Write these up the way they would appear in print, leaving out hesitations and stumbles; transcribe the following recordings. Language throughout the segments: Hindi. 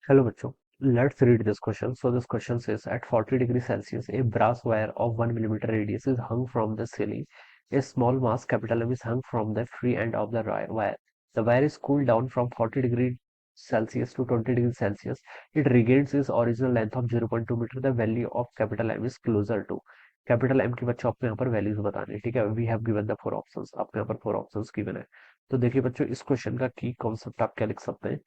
Hello बच्चों, let's read this question. So this question says at 40 degrees Celsius, a brass wire of 1 millimeter radius is hung from the ceiling. A small mass, capital M, is hung from the free end of the wire. The wire is cooled down from 40 degrees Celsius to 20 degrees Celsius. It regains its original length of 0.2 meter. The value of capital M is closer to. Capital M की बच्चों आपको यहाँ पर वैल्यूज बतानी है, ठीक है। We have given the four options, आपको यहाँ पर फोर ऑप्शंस गिवन है। तो देखिए बच्चों, इस क्वेश्चन का की कॉन्सेप्ट आप क्या लिख सकते हैं।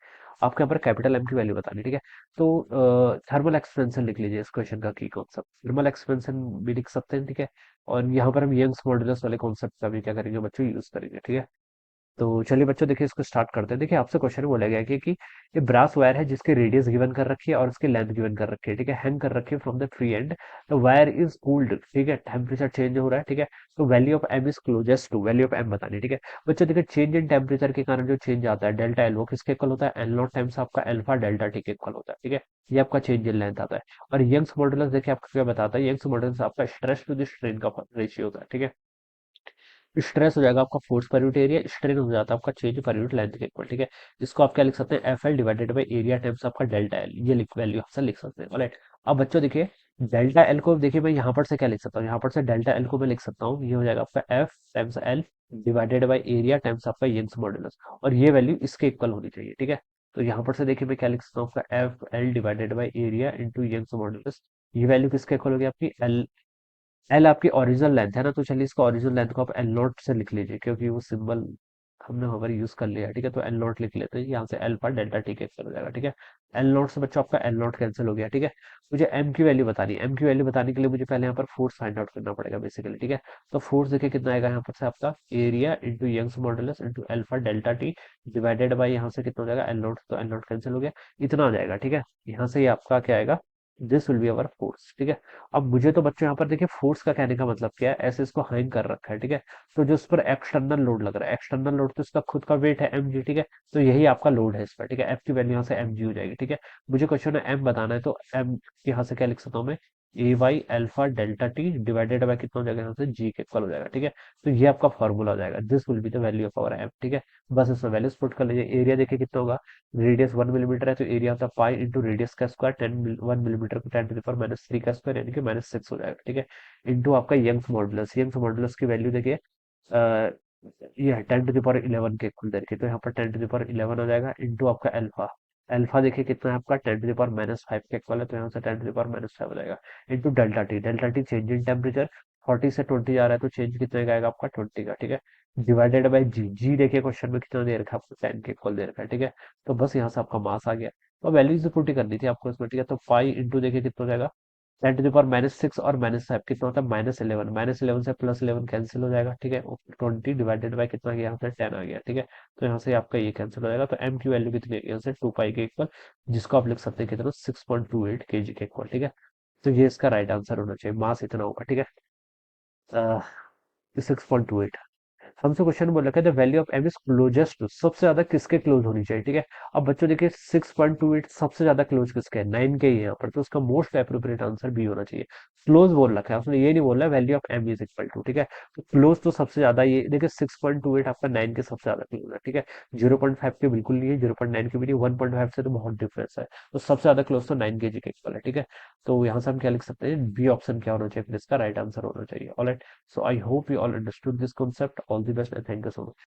आपको यहाँ पर कैपिटल एम की वैल्यू बतानी है, ठीक है। तो थर्मल एक्सपेंशन लिख लीजिए इस क्वेश्चन का की कॉन्सेप्ट, थर्मल एक्सपेंशन भी लिख सकते हैं, ठीक है। और यहाँ पर हम यंग्स मॉडुलस वाले कॉन्सेप्ट का भी क्या करेंगे बच्चों, यूज करेंगे, ठीक है। तो चलिए बच्चों, देखिए इसको स्टार्ट करते हैं। देखिए आपसे क्वेश्चन बोला गया है कि ये ब्रास वायर है जिसकी रेडियस गिवन कर रखी है और उसकी लेंथ गिवन कर रखी है, ठीक है। हैंग कर रखी है from the free and. The wire is cooled, ठीक है, टेम्परेचर चेंज हो रहा है, ठीक है। तो value of M is closest to, value of M बतानी है, ठीक है। बच्चों देखिए, चेंज इन टेम्परेचर के कारण जो चेंज आता है डेल्टा एल, वो किसके इक्वल होता है, एल नॉट टाइम्स आपका अल्फा डेल्टा टी के इक्वल होता है, ठीक है। ये आपका चेंज इन लेंथ आता है। और यंग्स मॉडुलस देखिए आपको क्या बताता है, यंग्स मॉडुलस आपका स्ट्रेस टू द स्ट्रेन का रेशियो होता है, ठीक है। स्ट्रेस हो जाएगा आपका force per unit area, strain हो जाता है आपका चेंज पर यूनिट लेंथ के इक्वल, ठीक है। इसको आप क्या लिख सकते हैं, F L divided by area times आपका डेल्टा एल, ये लिख वैल्यू आपसे लिख सकते हैं, ऑलराइट। अब बच्चों देखिए, डेल्टा एल को देखिए मैं यहाँ पर से क्या लिख सकता हूँ, यहाँ पर से डेल्टा एल को मैं लिख सकता हूँ, ये हो जाएगा आपका F times L divided by area times आपका यंग्स मॉडुलस। और ये वैल्यू इसके इक्वल होनी चाहिए, ठीक है। तो यहाँ पर से देखिए मैं क्या लिख सकता हूँ, आपका F L divided by area into Young's modulus. ये वैल्यू किसके इक्वल होगी, आपकी एल। एल आपकी ओरिजिनल लेंथ है ना, तो चलिए इसका ओरिजिनल लेंथ को आप एल नॉट से लिख लीजिए, क्योंकि वो सिंबल हमने वहां पर यूज कर लिया, ठीक है। तो एल नॉट लिख लेते हैं, यहाँ से एल पर डेल्टा टी कैंसिल हो जाएगा, ठीक है। एल नॉट से बच्चों आपका एल नॉट कैंसिल हो गया, ठीक है। मुझे एम की वैल्यू बतानी है। एम की वैल्यू बताने के लिए मुझे पहले यहाँ पर फोर्स फाइंड आउट करना पड़ेगा बेसिकली, ठीक है। तो फोर्स देखिए कितना आएगा यहाँ पर से आपका, area into Young's modulus into alpha delta T divided by यहाँ से कितना हो जाएगा, एल नॉट, तो एल नॉट कैंसिल हो गया, इतना आ जाएगा, ठीक है। यहाँ से ये आपका क्या आएगा, this will be our force, ठीक है। अब मुझे तो बच्चों यहाँ पर देखिए फोर्स का कहने का मतलब क्या है, ऐसे इसको हैंग कर रखा है, ठीक है। तो जो इस पर एक्सटर्नल लोड लग रहा है, एक्सटर्नल लोड तो इसका खुद का वेट है एम जी, ठीक है। तो यही आपका लोड है इस पर, ठीक है। एफ की वैल्यू यहाँ से एम जी हो जाएगी, ठीक है। मुझे क्वेश्चन है एम बताना है, तो एम यहाँ से क्या लिख सकता हूँ मैं, a y alpha delta T divided by कितना हो जाएगा, यहाँ से जी के इक्वल हो जाएगा, ठीक है। तो ये आपका फॉर्मूला हो जाएगा, this will be the value of our M, ठीक है। बस इसमें वैल्यूज पुट कर लीजिए। एरिया देखिए कितना होगा, रेडियस 1 मिलीमीटर है, तो एरिया होता है पाई इंटू रेडियस का स्क्वायर, 1 मिलीमीटर को 10 टू द पावर -3 का स्क्वायर, यानी कि -6 हो जाएगा, ठीक है। इंटू आपका यंग्स मॉडुलस, यंग्स मॉडुलस की वैल्यू देखिए ये है 10 टू द पावर 11 के इक्वल देखिए, तो यहाँ पर 10 टू द पावर 11 हो जाएगा, इंटू आपका अल्फा। अल्फा देखिए कितना है आपका, 10 टू द पावर -5 के इक्वल है, तो यहाँ से 10 टू द पावर -5 हो जाएगा, into delta T. Delta T change in temperature, 40 से 20 जा रहा है, तो चेंज कितने का आएगा आपका, 20 का, ठीक है। डिवाइडेड बाई जी, जी देखिए क्वेश्चन में कितना दे रखा है आपको, 10 के इक्वल दे रखा है, ठीक है। तो बस यहाँ से आपका मास आ गया। तो वैल्यूज पुट ही करनी थी आपको इसमें, ठीक है। तो पाई इंटू देखिए कितना हो जाएगा, 10 टू द पावर -6 और -5 कितना होता है, -11, -11 से +11 कैंसिल हो जाएगा, ठीक है। 20 डिवाइडेड बाय कितना गया, यहाँ से 10 आ गया, ठीक है। तो यहाँ से आपका ये कैंसिल हो जाएगा, तो एम की वैल्यू कितनी है, यहाँ से 2 पाई के इक्वल, जिसको आप लिख सकते हैं कितना, 6.28 केजी के इक्वल, ठीक है। तो ये इसका राइट आंसर होना चाहिए, मास इतना होगा, ठीक है। 6.28। हमसे क्वेश्चन बोल रखा है the value of M is closest to, सबसे ज्यादा किसके क्लोज होनी चाहिए, ठीक है। अब बच्चों देखिए 6.28 सबसे ज्यादा क्लोज किसके है, 9 के ही है यहाँ पर, तो उसका मोस्ट एप्रोप्रिएट आंसर बी होना चाहिए। क्लोज बोल रखा है उसने, ये नहीं बोला value of M is equal to, ठीक है। तो क्लोज तो सबसे ज्यादा ये देखिए 6.28 आपका 9 के सबसे ज्यादा क्लोज है, ठीक है। 0.5 के बिल्कुल नहीं है, 0.9 के भी नहीं, 1.5 से तो बहुत डिफरेंस है। तो सबसे ज्यादा क्लोज तो 9 के जी के इक्वल है, ठीक है। तो यहाँ से हम क्या लिख सकते हैं, बी ऑप्शन क्या होना चाहिए, फिर इसका राइट आंसर होना चाहिए, alright. So I hope you all understood this concept. All the best and thank you so much.